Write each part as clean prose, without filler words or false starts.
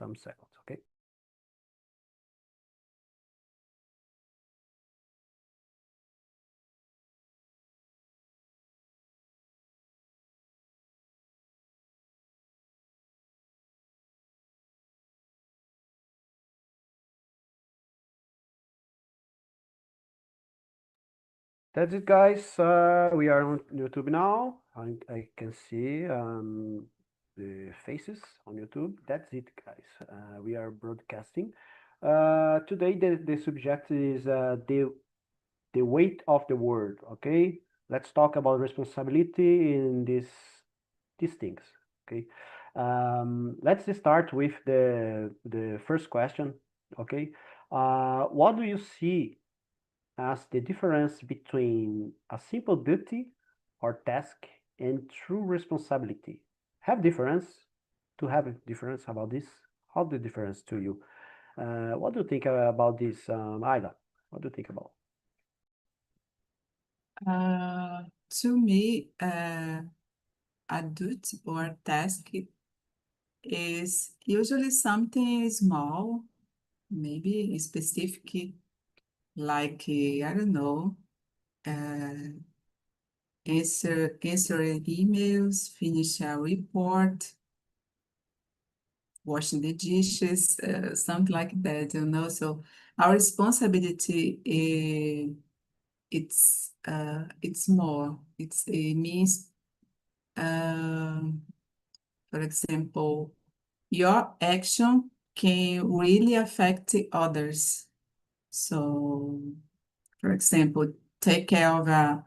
some seconds, okay? That's it, guys. We are on YouTube now. I can see the faces on YouTube. That's it, guys. We are broadcasting. Today, the subject is the weight of the word. Okay, let's talk about responsibility in these things. Okay, let's start with the first question. Okay, what do you see as the difference between a simple duty or task and true responsibility? Have difference to have a difference about this? How the difference to you? What do you think about this, Ayla? What do you think about? To me, a duty or task is usually something small, maybe specific, like, I don't know, answer emails, finish a report, washing the dishes, something like that, you know. So our responsibility it's more. It means, for example, your action can really affect others. So, for example, take care of a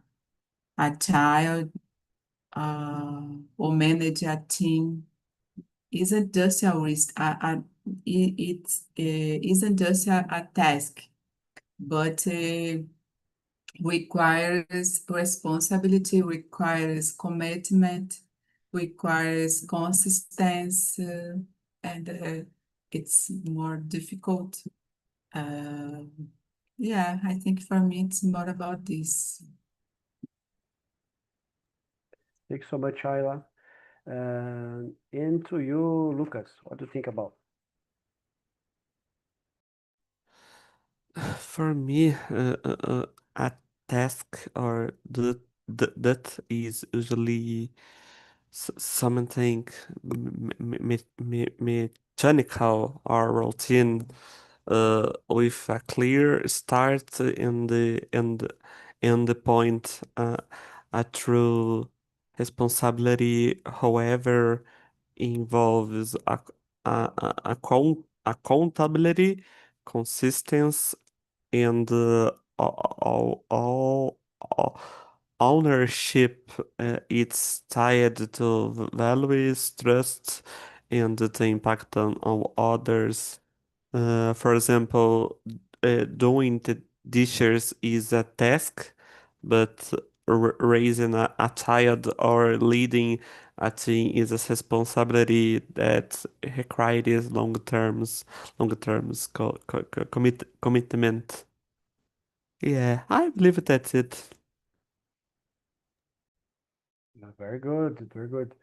child, or manage a team isn't just a risk. It isn't just a task, but requires responsibility, requires commitment, requires consistency, and it's more difficult. Yeah, I think for me it's more about this. Thanks so much, Ayla. And to you, Lucas, what do you think about? For me, a task or that is usually something mechanical or routine, with a clear start in the end point. A true responsibility, however, involves accountability, consistency, and all ownership. It's tied to values, trust, and the impact on others. For example, doing the dishes is a task, but raising a child or leading a team is a responsibility that requires long terms commitment. Yeah, I believe that's it. Very good, very good.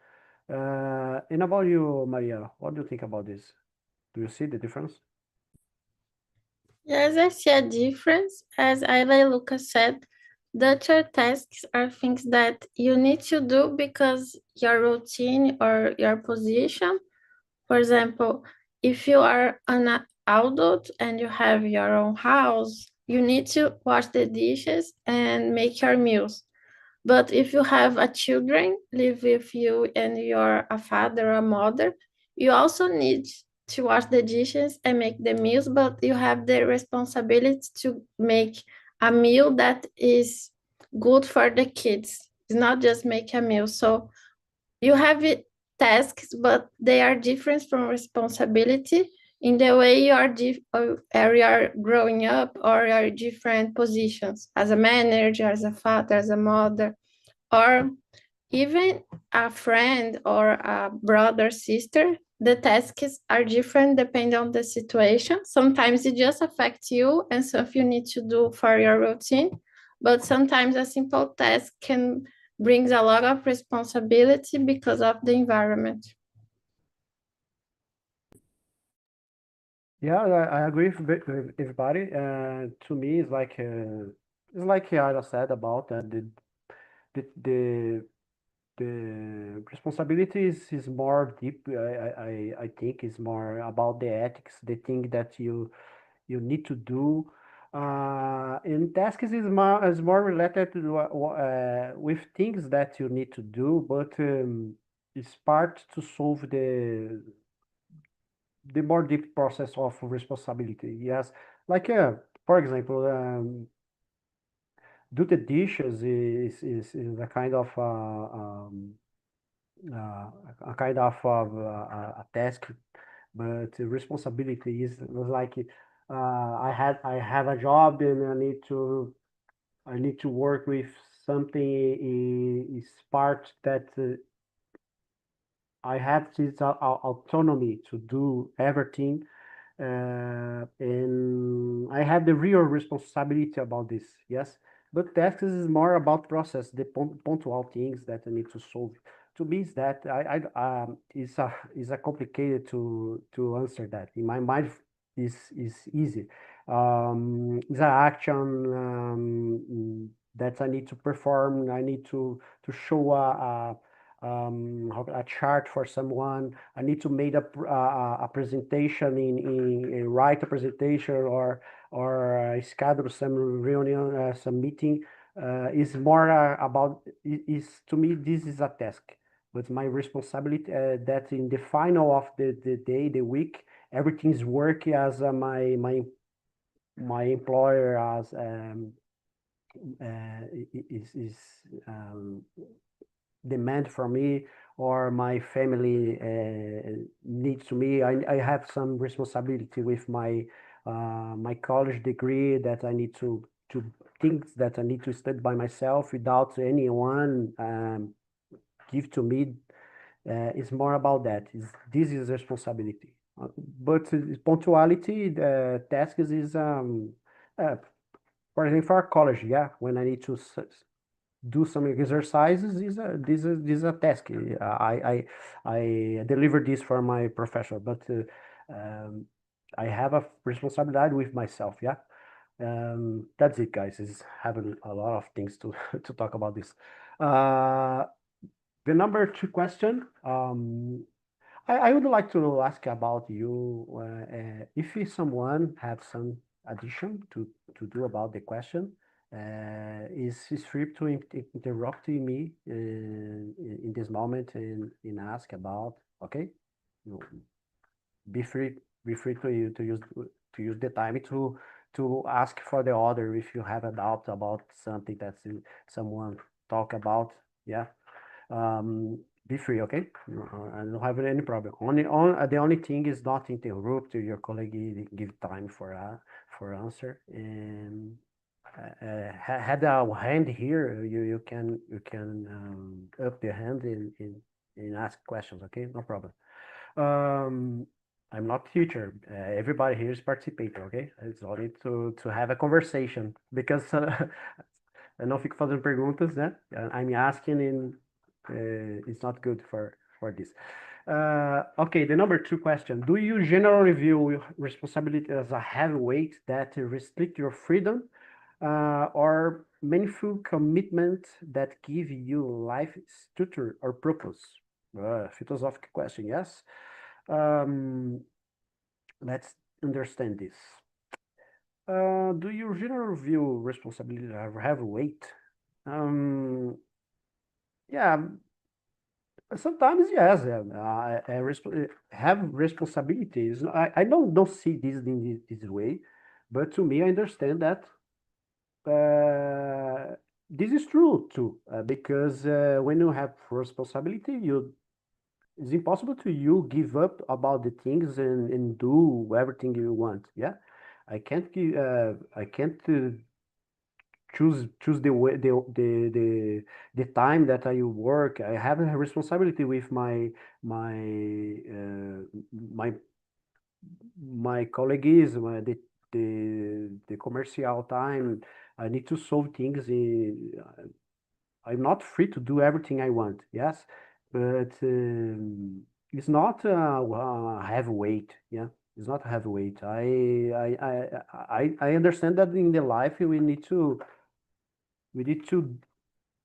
And about you, Maria, what do you think about this? Do you see the difference? Yes, I see a difference. As Ayla Lucas said, Dutcher tasks are things that you need to do because your routine or your position. For example, if you are an adult and you have your own house, you need to wash the dishes and make your meals. But if you have a children live with you and you're a father or mother, you also need to wash the dishes and make the meals, but you have the responsibility to make a meal that is good for the kids. It's not just make a meal. So you have tasks, but they are different from responsibility in the way you are or you are growing up or your different positions as a manager, as a father, as a mother, or even a friend or a brother, sister. The tasks are different depending on the situation. Sometimes it just affects you and stuff you need to do for your routine, but sometimes a simple task can brings a lot of responsibility because of the environment. Yeah, I agree with everybody. To me, it's like Yara said about the the responsibility is more deep. I think is more about the ethics, the thing that you need to do. And tasks is more related to with things that you need to do, but it's part to solve the more deep process of responsibility. Yes, like for example, do the dishes is a kind of uh, a kind of a task, but the responsibility is like I have a job and I need to work with something is part that I have this autonomy to do everything, and I have the real responsibility about this. Yes, but tasks is more about process, the punctual things that I need to solve. To me, is that is a complicated to answer that. In my mind, is easy. It's an action that I need to perform. I need to show a chart for someone. I need to make a presentation write a presentation or schedule some reunion, some meeting. Is more about is to me this is a task, but my responsibility that in the final of the day, the week, everything's work as my employer as is demand from me or my family needs to me. I have some responsibility with my college degree that I need to things that I need to study by myself without anyone give to me. It's more about that. This is responsibility. But punctuality, the tasks is uh, for example, for college, yeah, when I need to do some exercises this is a task. I deliver this for my professor, but I have a responsibility with myself. Yeah, that's it, guys. Is having a lot of things to to talk about this. Uh, the number two question. I would like to ask about you if someone have some addition to do about the question. Is free to interrupt me in this moment and ask about. Okay, You- be free be free to use the time to ask for the other if you have a doubt about something that someone talk about. Yeah. Be free, okay? I don't have any problem. The only thing is not interrupt your colleague, give time for answer. And had a hand here, you can up the hand and ask questions, okay? No problem. Um, I'm not teacher. Everybody here is participator, okay? It's only to have a conversation because eu não fico fazendo perguntas, né? I'm asking and it's not good for this. Okay, the number two question. Do you generally view responsibility as a heavy weight that restrict your freedom or meaningful commitment that give you life structure or purpose? Philosophical question, yes. Let's understand this. Do you generally view responsibility as a heavy weight? Yeah, sometimes yes. Have responsibilities. I don't see this in this way, but to me, I understand that this is true too. Because when you have responsibility, it's impossible to you give up about the things and do everything you want. Yeah, I can't choose the way the time that I work. I have a responsibility with my my colleagues, the commercial time. I need to solve things. I'm not free to do everything I want. Yes, but it's not heavy weight. Yeah, It's not heavyweight. I understand that in the life we need to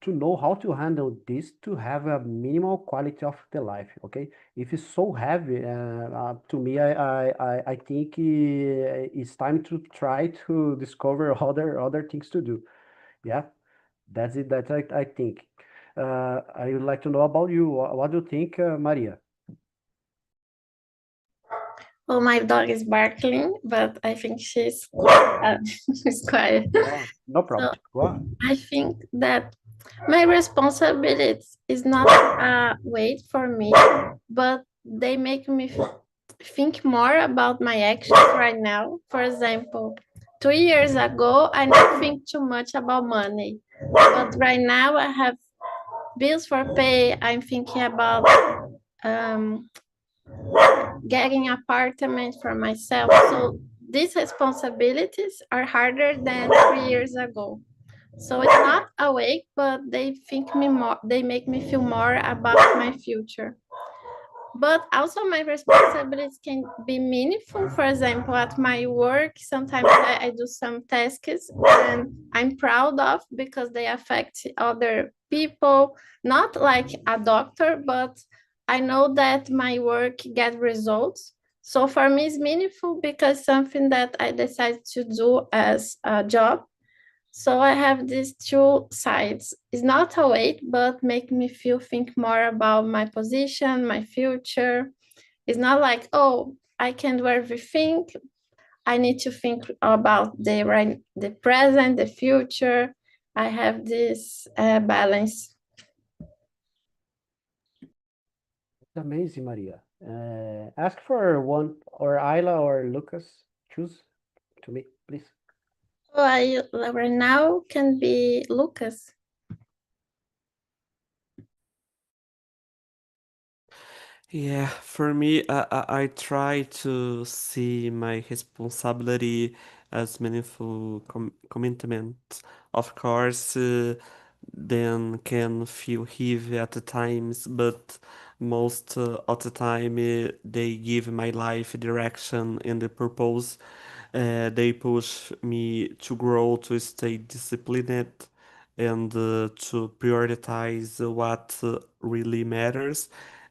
know how to handle this to have a minimal quality of the life. Okay, if it's so heavy, to me, I think it's time to try to discover other things to do. Yeah, that's it. That I think. I would like to know about you. What do you think, Maria? Well, my dog is barking, but I think she's she's quiet. Oh, no So problem. Go on. I think that my responsibility is not a weight for me, but they make me think more about my actions right now. For example, 2 years ago, I didn't think too much about money, but right now I have bills for pay. I'm thinking about um, getting apartment for myself. So these responsibilities are harder than 3 years ago. So it's not awake, but they make me feel more about my future. But also my responsibilities can be meaningful. For example, at my work, sometimes I do some tasks and I'm proud of because they affect other people, not like a doctor, but I know that my work get results. So for me, it's meaningful because something that I decided to do as a job. So I have these two sides. It's not a weight, but make me think more about my position, my future. It's not like, oh, I can do everything. I need to think about the present, the future. I have this balance. It's amazing, Maria. Ask for one, or Ayla or Lucas. Choose to me, please. So I right now can be Lucas. Yeah, for me, I try to see my responsibility as meaningful commitment. Of course, then can feel heavy at the times, but most of the time they give my life direction and the purpose. They push me to grow, to stay disciplined, and to prioritize what really matters.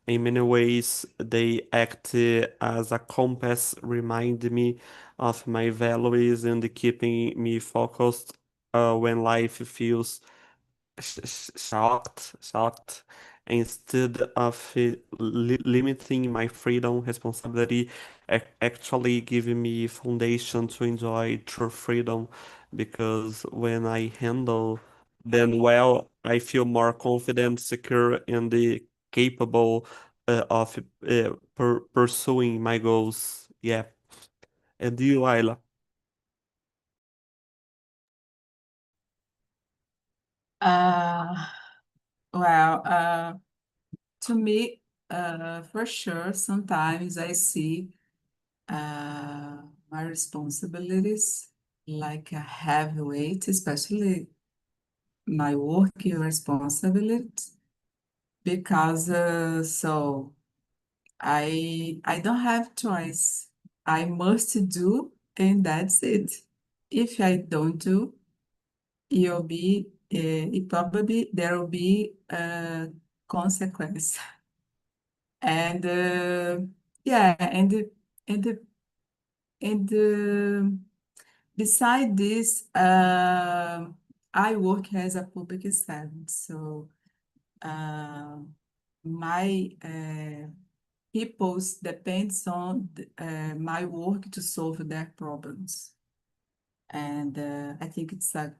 In many ways, they act as a compass, remind me of my values and keeping me focused when life feels shocked. Instead of limiting my freedom, responsibility actually giving me foundation to enjoy true freedom. Because when I handle them well, I feel more confident, secure, and capable of pursuing my goals. Yeah. And you, Ayla? Uh, well, to me, for sure, sometimes I see my responsibilities like a heavy weight, especially my working responsibility, because I don't have choice. I must do, and that's it. If I don't do, it probably there will be a consequence. And yeah, and and beside this, I work as a public servant, so uh, my peoples depends on my work to solve their problems, and I think it's a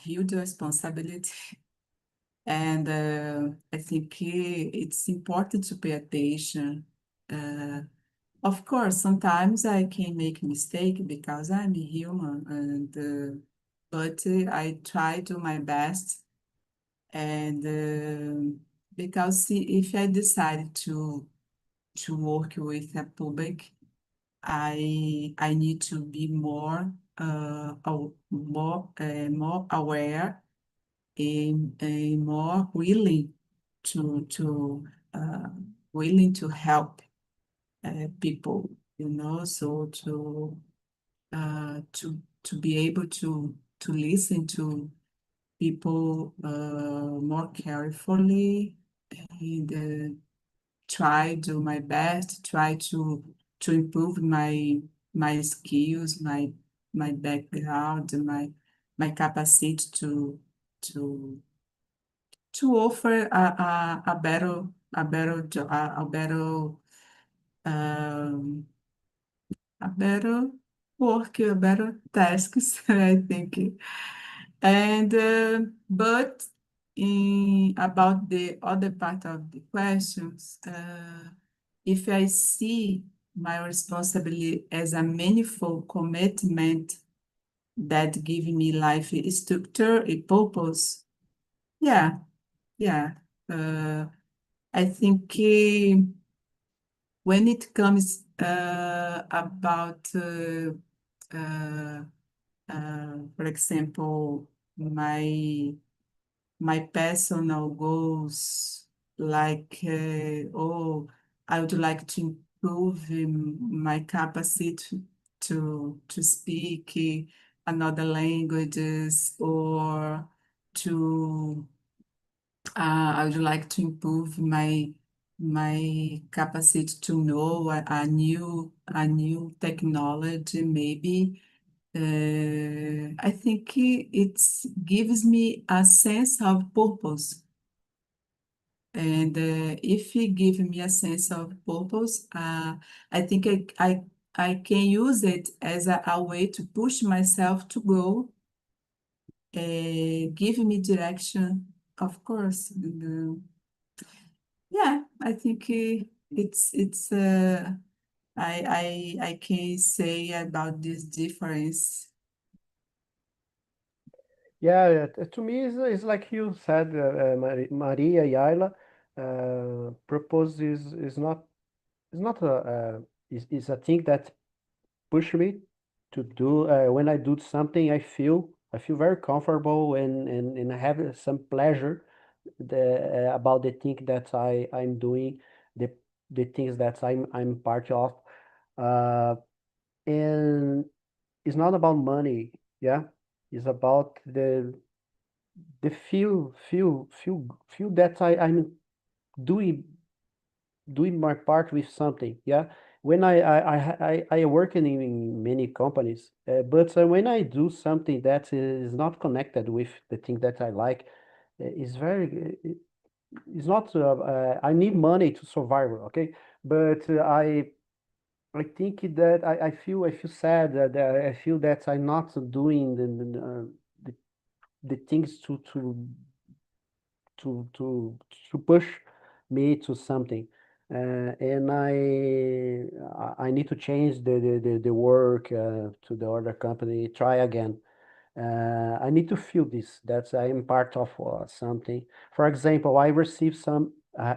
huge responsibility. And I think it's important to pay attention. Uh, of course, sometimes I can make mistake because I'm a human, and but I try to my best. And because if I decide to work with a public, I need to be more aware and more to uh, willing to help people. so to be able to listen to people more carefully and try do my best, try to improve my skills, my background, my capacity to offer um, a better work, a better tasks, I think. And but about the other part of the questions, if I see my responsibility as a meaningful commitment that give me life a structure, a purpose, yeah, yeah. I think when it comes about for example, my personal goals, like, I would like to improve my capacity to speak another languages, or to I would like to improve my capacity to know a new technology, maybe. I think it gives me a sense of purpose. And if it gives me a sense of purpose, I think I can use it as a way to push myself to grow, give me direction, of course. And, yeah, I think it's I can say about this difference. Yeah, to me, it's like you said, Maria Yaila, purpose is not is a thing that push me to do. When I do something, I feel very comfortable and I have some pleasure about the thing that I'm doing, the things that I'm part of. Uh, and it's not about money, yeah. It's about the feel that I'm doing my part with something, yeah. When I work in many companies, but when I do something that is not connected with the thing that I like, it's very it's not I need money to survive, okay, but I think that I feel sad that I feel that I'm not doing the, the things to push me to something. And I need to change the work to the other company, try again. I need to feel this, that I am part of something. For example, I received some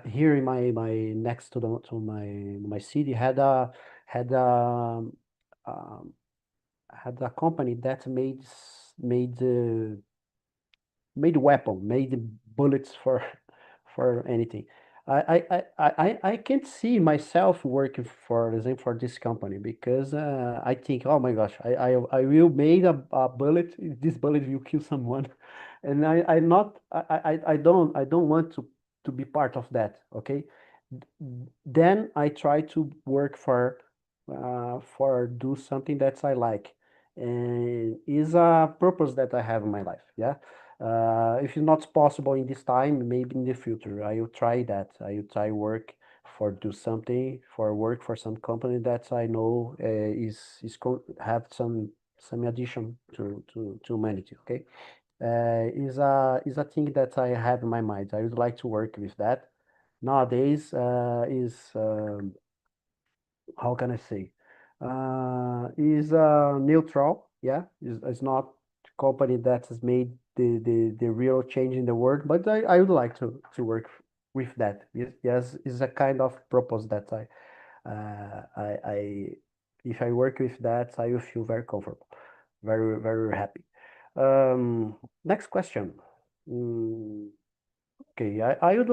here in my next to my city had a um, had a company that made made weapon, made bullets for for anything. I can't see myself working for example for this company because I think, oh my gosh, I will make a bullet. This bullet will kill someone, and I not I don't want to be part of that. Okay, then I try to work for do something that I like, and is a purpose that I have in my life. Yeah. If it's not possible in this time, maybe in the future, I will try that. I will try work for do something for work for some company that I know have some addition to humanity. Okay, is a thing that I have in my mind. I would like to work with that. Nowadays, is how can I say? Is neutral. Yeah, is not company that has made the real change in the world, but I would like to work with that. Yes, yes, is a kind of purpose that I if I work with that, I will feel very comfortable, very happy. Next question. Mm, okay, I would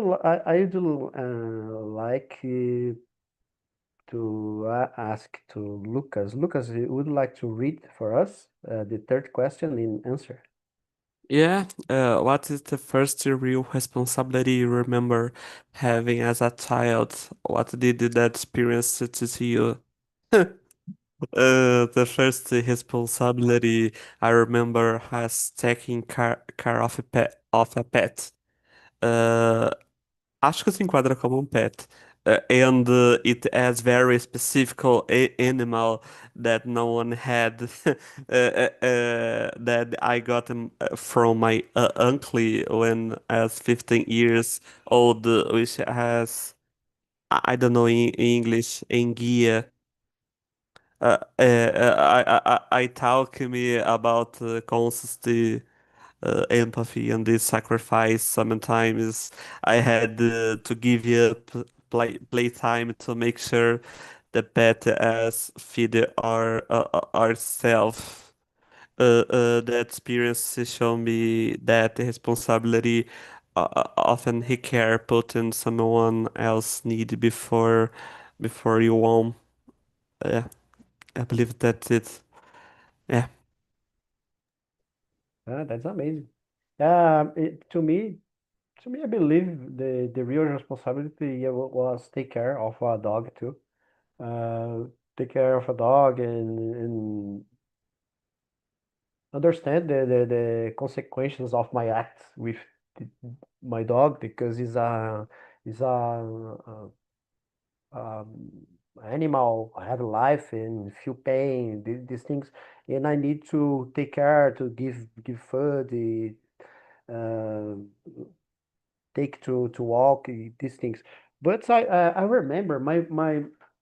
like ask to Lucas. Lucas, you would like to read for us the third question in answer? Yeah, what is the first real responsibility you remember having as a child? What did that experience to you? The first responsibility I remember has taking care of a pet. Uh, Acho que se enquadra como pet. And it has very specific animal that no one had that I got from my uncle when I was 15 years old, which has, I don't know in English, enguia. I talk me about consistency, empathy, and this sacrifice. Sometimes I had to give up playtime to make sure the pet as feed ourselves. The experience showed me that the responsibility often he care putting someone else need before you want. Yeah, I believe that's it. Yeah. That's amazing. To me, I believe the real responsibility was take care of a dog too. Uh, Take care of a dog and understand the consequences of my acts with the, my dog because he's um, animal, have life and feel pain, these things, and I need to take care to give food, uh, take to walk these things. But I remember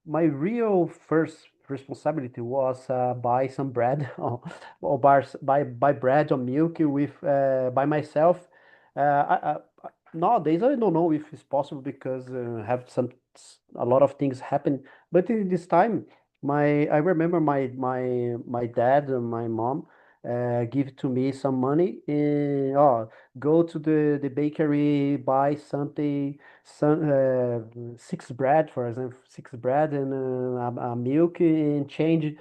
my real first responsibility was buy some bread or buy bread or milk with by myself. Nowadays I don't know if it's possible because have a lot of things happen. But in this time, my I remember my dad and my mom give to me some money and go to the bakery, buy something, six bread, for example, six bread and a milk, and change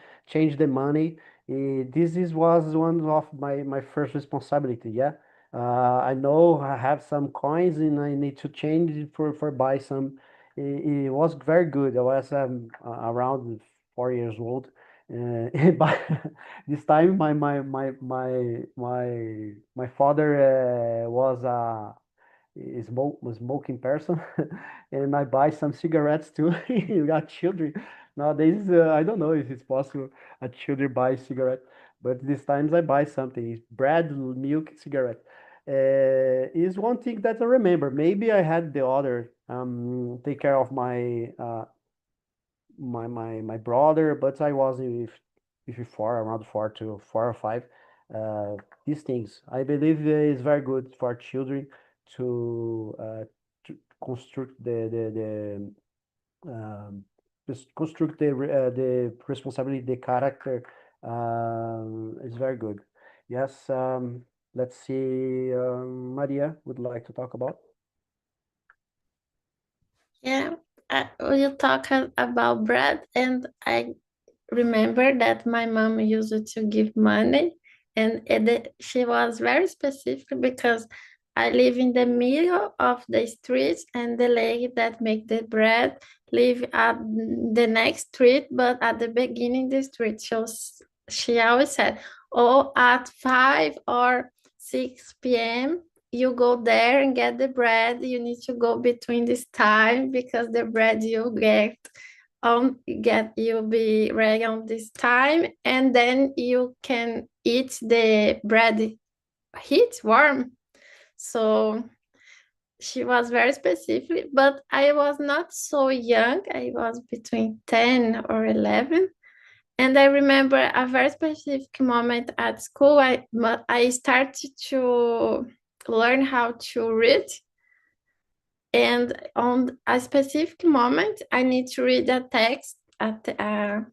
the money. Was one of my first responsibility. Yeah, I know I have some coins and I need to change it for buy some. It was very good. I was around 4 years old. But this time my father was smoking person, and I buy some cigarettes too. You got children nowadays. I don't know if it's possible a children buy cigarette, but these times I buy something. It's bread, milk, cigarette. Is one thing that I remember. Maybe I had the other take care of my brother, but I was with four, around 4 or 5. Uh, these things I believe is very good for children to construct construct the responsibility, the character. Is very good. Yes. Let's see. Maria would like to talk about. Yeah, you talk about bread, and I remember that my mom used to give money, and she was very specific because I live in the middle of the street, and the lady that make the bread live at the next street, but at the beginning the street. So she always said, "Oh, at 5 or 6 p.m. you go there and get the bread. You need to go between this time because the bread you get you'll be ready on this time, and then you can eat the bread heat warm." So she was very specific, but I was not so young. I was between 10 or 11. And I remember a very specific moment at school. I started to learn how to read. And on a specific moment, I need to read a text, a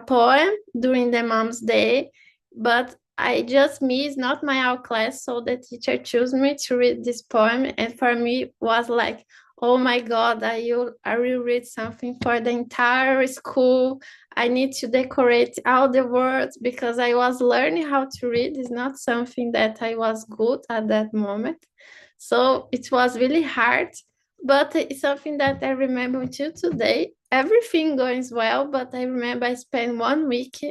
poem during the Mom's Day, but I just missed not my out class, so the teacher chose me to read this poem, and for me was like, oh my God, I will read something for the entire school. I need to decorate all the words because I was learning how to read. It's not something that I was good at that moment. So it was really hard, but it's something that I remember until today. Everything goes well, but I remember I spent 1 week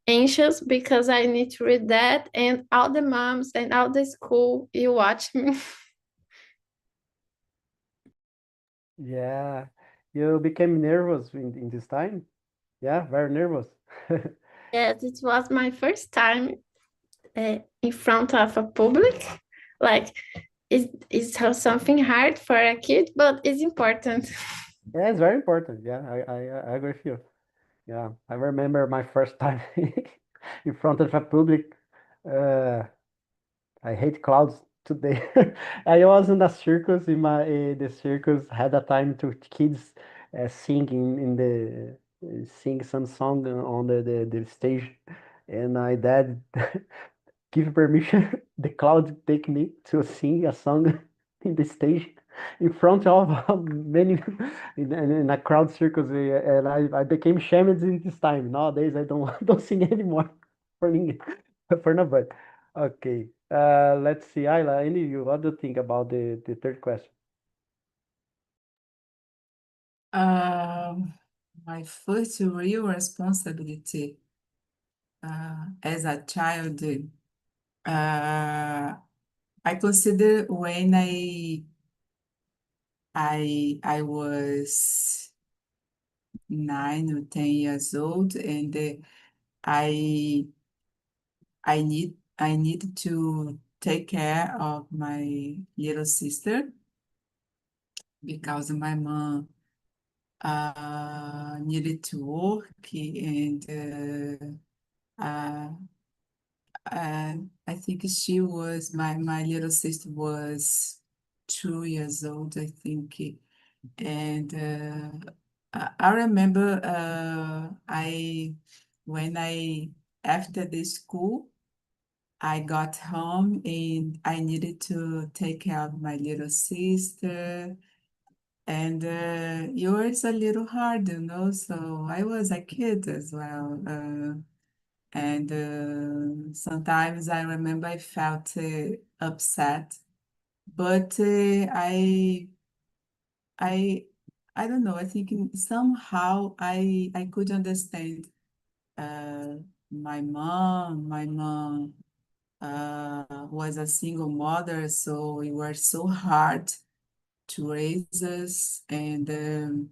anxious because I need to read that, and all the moms and all the school, you watch me. Yeah, you became nervous in this time? Yeah, very nervous. Yes, it was my first time in front of a public. Like, it's something hard for a kid, but it's important. Yeah, it's very important. Yeah, I agree with you. Yeah, I remember my first time in front of a public. Uh, I hate clouds today. I was in a circus. The circus had a time to kids singing in the sing some song on the stage, and my dad give permission the cloud take me to sing a song in the stage in front of many in a crowd circus, and I became shamed in this time. Nowadays I don't don't sing anymore for English for nobody. Okay, let's see, Ayla, any you what do you think about the third question? My first real responsibility as a child, I consider when I was 9 or 10 years old, and I I need to take care of my little sister because my mom needed to work, and uh, I think my little sister was 2 years old, I think. And I remember when after the school, I got home and I needed to take care of my little sister. And it was a little hard, so I was a kid as well. And sometimes I remember I felt upset, but I, I don't know. I think somehow I could understand uh, my mom. My mom was a single mother, so it was so hard to raise us, and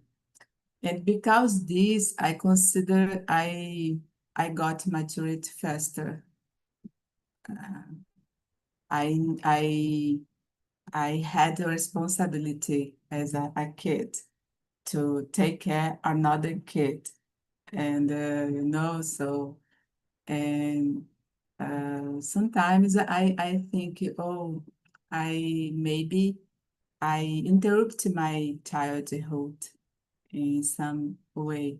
because this, I consider I got maturity faster. I I I had a responsibility as a kid to take care another kid, and so and sometimes I think, oh, I maybe I interrupt my childhood in some way,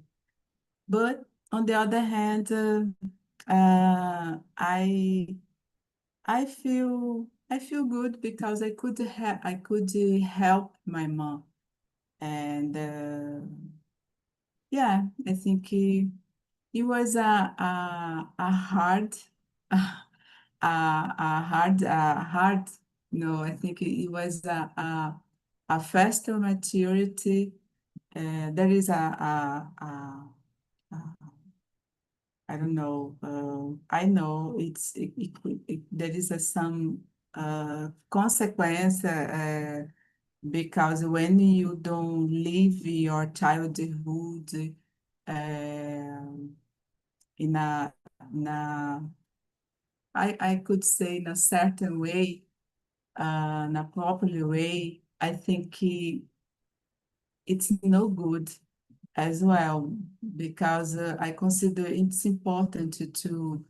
but on the other hand, I I feel good because I could help my mom, and yeah, I think it was a hard hard. No, I think it was a faster maturity. There is a I don't know. I know there is some consequence because when you don't live your childhood in in a I could say in a certain way, in a proper way, I think it's no good as well because I consider it's important to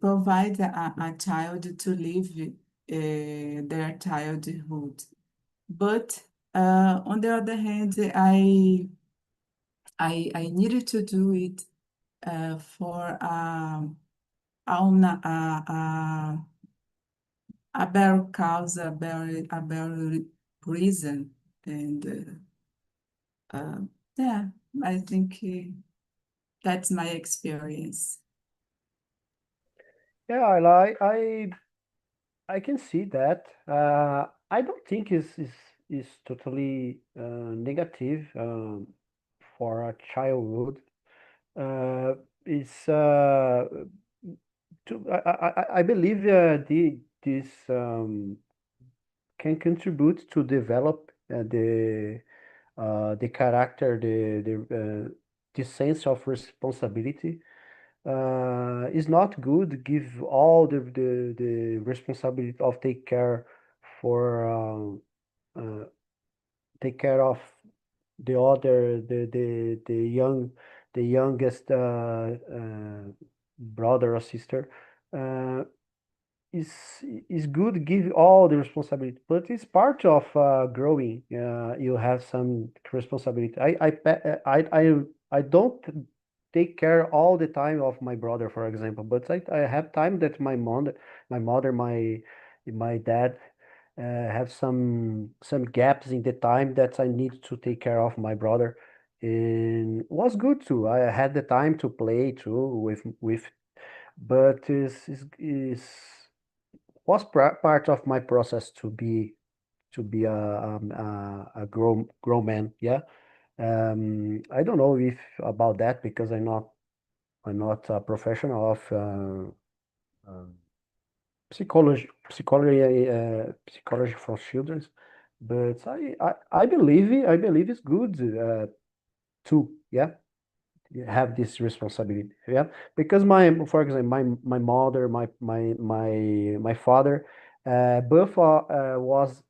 provide a child to live their childhood. But on the other hand, I needed to do it for on a better cause, a better reason. And yeah, I think that's my experience. Yeah, I can see that. I don't think is totally negative for a childhood. It's I believe this can contribute to develop the character, the sense of responsibility. It's not good give all the responsibility of for take care of the other the youngest brother or sister. Uh, is is good give all the responsibility, but it's part of growing. You have some responsibility. I don't take care all the time of my brother, for example, but I have time that my mother, my dad have some gaps in the time that I need to take care of my brother, and was good too. I had the time to play too with, but is was part of my process to be a grown man. Yeah. I don't know if about that because I'm not a professional of psychology for children, but I believe it's good to, yeah, have this responsibility. Yeah, because for example, my mother, my father, both was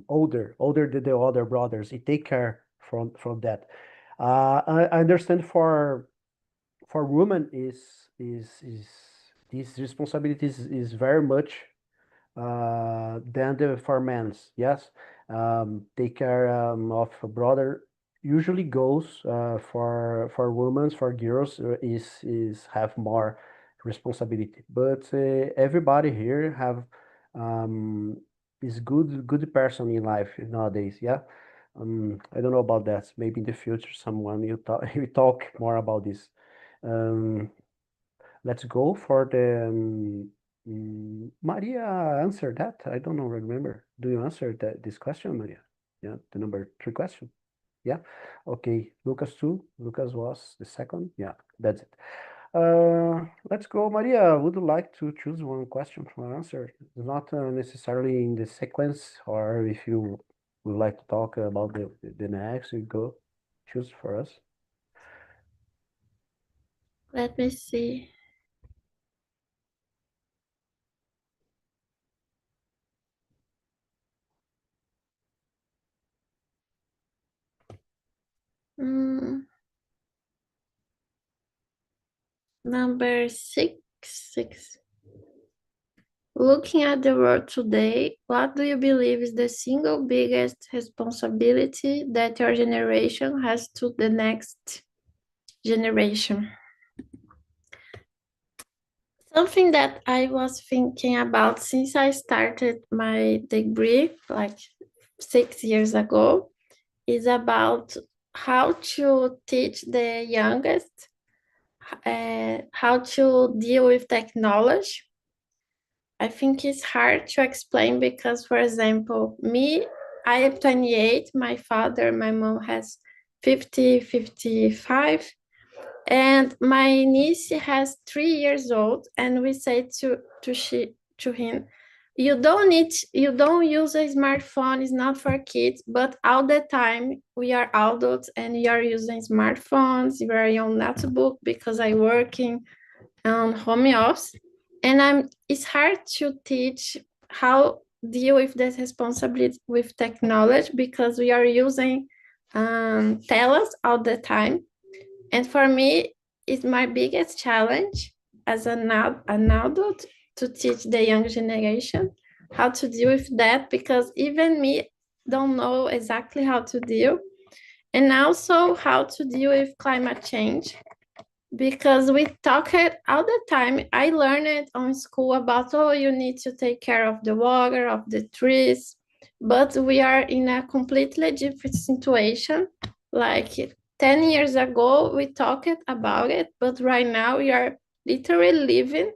older than the other brothers. He take care from that. I understand for women is this responsibility is very much than the for men's. Yes, take care of a brother usually goes for women, for girls is have more responsibility. But everybody here have is good person in life nowadays. Yeah. I don't know about that. Maybe in the future, someone you talk you talk more about this. Um, let's go for the Maria answered that. I don't know, remember. Do you answer this question, Maria? Yeah, the number 3 question. Yeah. Okay. Lucas too. Lucas was the second. Yeah, that's it. Let's go, Maria. Would you like to choose one question for answer? Not necessarily in the sequence, or if you would like to talk about the next, you go choose for us. Let me see. Number 6. Looking at the world today, what do you believe is the single biggest responsibility that your generation has to the next generation? Something that I was thinking about since I started my degree, like 6 years ago, is about how to teach the youngest how to deal with technology. I think it's hard to explain because, for example, me, I am 28, my mom has 50, 55, and my niece has 3 years old, and we say to him, you don't use a smartphone, it's not for kids, but all the time we are adults and we are using smartphones, we are on notebook because I working on home office, and it's hard to teach how deal with this responsibility with technology because we are using tablets all the time. And for me, it's my biggest challenge as an adult to teach the young generation how to deal with that, because even me don't know exactly how to deal, and also how to deal with climate change, because we talk it all the time. I learned it on school about, oh, you need to take care of the water, of the trees, but we are in a completely different situation. Like 10 years ago, we talked about it, but right now we are literally living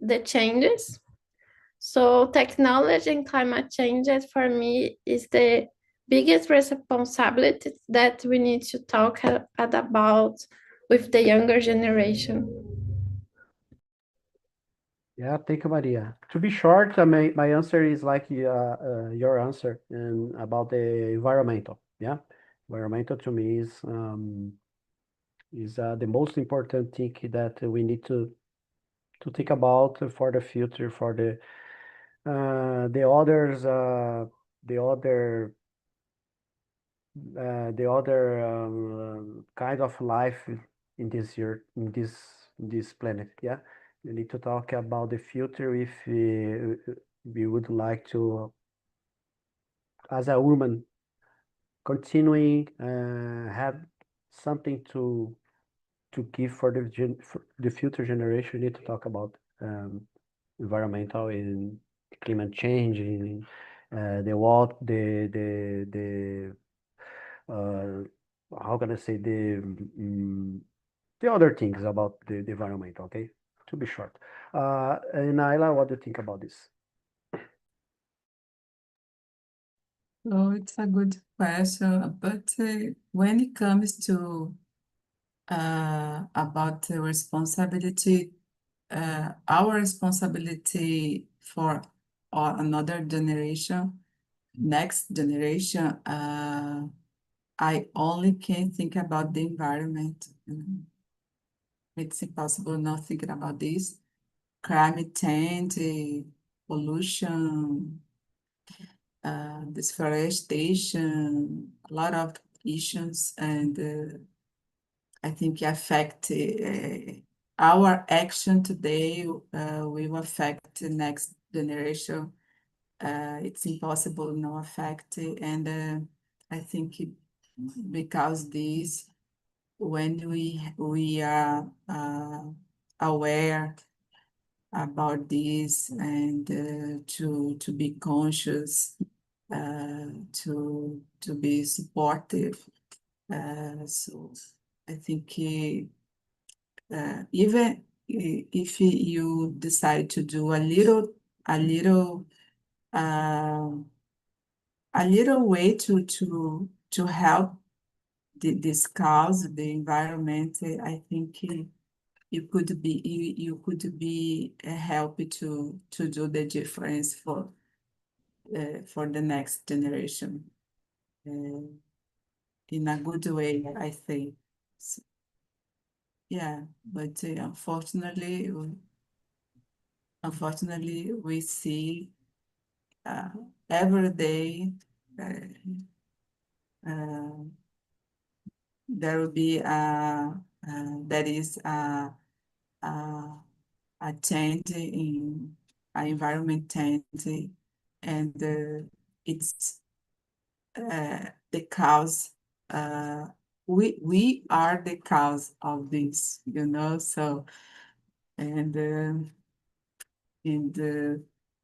the changes. So technology and climate change for me is the biggest responsibility that we need to talk about with the younger generation. Yeah, thank you, Maria. To be short, my answer is like your answer and about the environmental. Yeah, environmental to me is the most important thing that we need to think about for the future, for the others, the other kind of life in this year, in this planet. Yeah, we need to talk about the future if we would like to, as a woman, continuing have something to give for for the future generation. We need to talk about environmental and climate change and the what uh, how can I say the other things about the environment, okay? To be short. And Ayla, what do you think about this? So it's a good question, but when it comes to about the responsibility, our responsibility for another generation, next generation, I only can think about the environment. It's impossible not thinking about this. Climate change, pollution, deforestation, a lot of issues, and I think affect our action today will affect the next generation. It's impossible no affect, and I think because this, when we are aware about this and to be conscious, to be supportive. So I think even if you decide to do a little way to help this cause, the environment, I think you could be a help to do the difference for the next generation in a good way, I think. So, yeah, but unfortunately, we see every day there will be there is a change in environment change, and it's the cause. We are the cause of this, so, and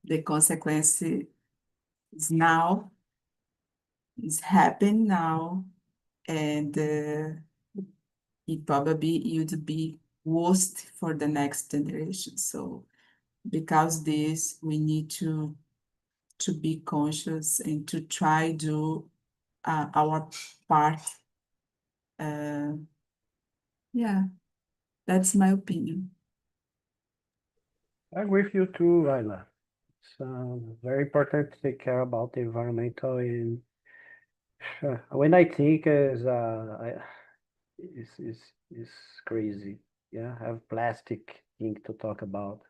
the consequence is now, is happening now, and it probably would be worst for the next generation. So because this, we need to be conscious and to try do our part. Yeah, that's my opinion. I agree with you too, Ayla. It's very important to take care about the environmental and when I think is crazy. Yeah, have plastic thing to talk about.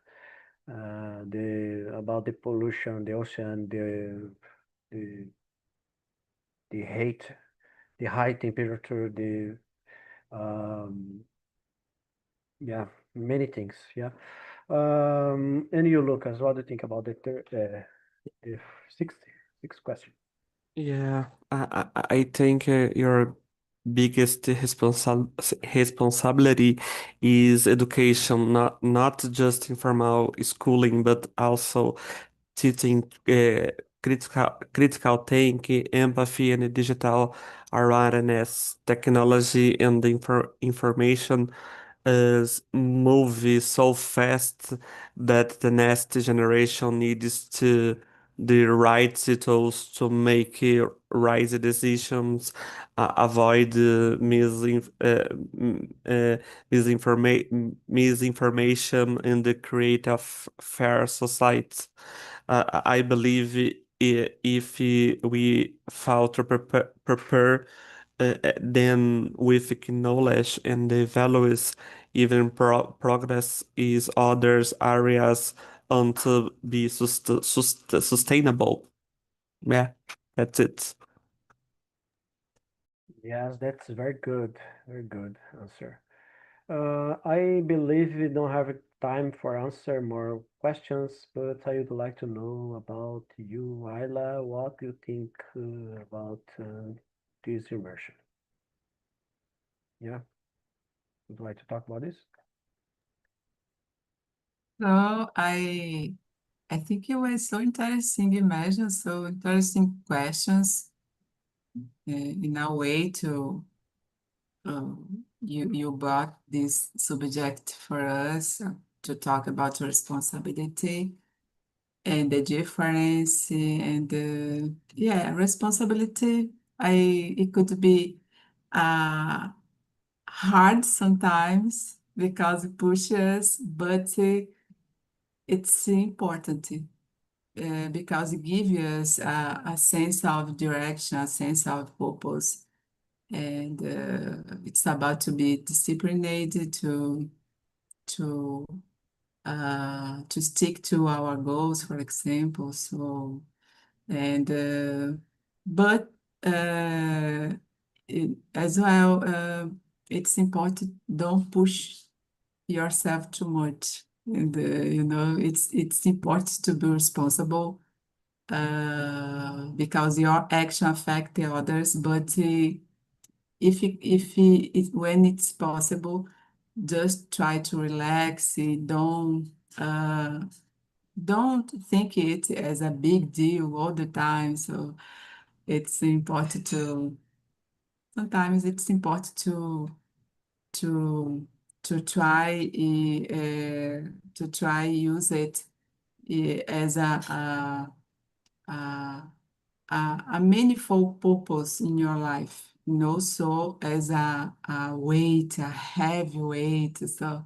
The pollution, the ocean, the the hate, the high temperature, the yeah, many things. Yeah. And you, Lucas, what do you think about the sixth question? Yeah, I think you're biggest responsibility is education, not just informal schooling, but also teaching critical thinking, empathy, and digital awareness. Technology and information is move so fast that the next generation needs to the right tools to make right decisions, avoid misinformation, and create a fair society. I believe if we fail to prepare then with knowledge and the values, even progress is others areas to be sustainable. Yeah, that's it. Yes, that's very good. Very good answer. I believe we don't have time for answer more questions, but I would like to know about you, Ayla. What do you think about this immersion? Yeah, would you like to talk about this? So I think it was so interesting imagine, so interesting questions in a way to you brought this subject for us to talk about responsibility and the difference and yeah, responsibility. It could be hard sometimes because it pushes, but it's important because it gives us a sense of direction, a sense of purpose, and it's about to be disciplined, to to stick to our goals, for example. So and but as well, it's important don't push yourself too much, and it's important to be responsible because your action affect the others, but when it's possible, just try to relax. Don't think it as a big deal all the time. So it's important to sometimes it's important to to try to try use it as a a meaningful purpose in your life, so as a weight, a heavy weight. So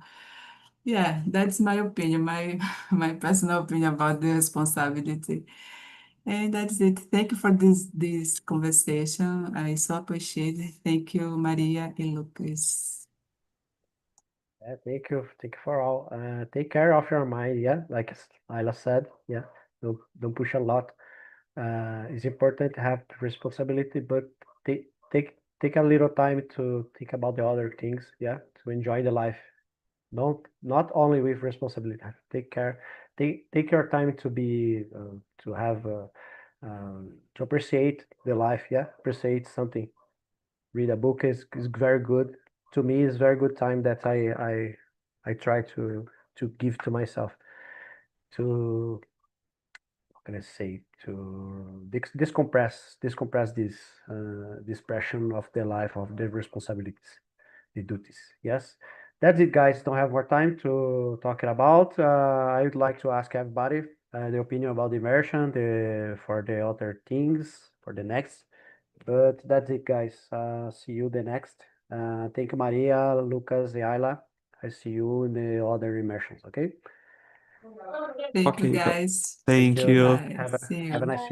yeah, that's my opinion, my my personal opinion about the responsibility. And that's it. Thank you for this conversation. I so appreciate it. Thank you, Maria and Lucas. Yeah, thank you for all. Take care of your mind. Yeah, like Ayla said. Yeah, don't push a lot. It's important to have responsibility, but take a little time to think about the other things. Yeah, to enjoy the life. Not only with responsibility. Take care. Take your time to be to have to appreciate the life. Yeah, appreciate something. Read a book is very good. To me, it's very good time that I try to give to myself to can I say to decompress this pressure of the life of the responsibilities, the duties. Yes, that's it, guys. Don't have more time to talk about. I would like to ask everybody the opinion about the immersion, the for the other things for the next. But that's it, guys. See you the next. Thank you, Maria, Lucas, and Ayla. I see you in the other immersions. Okay. Thank you, Okay, guys. Thank thank you. you. Bye. Have See a you. nice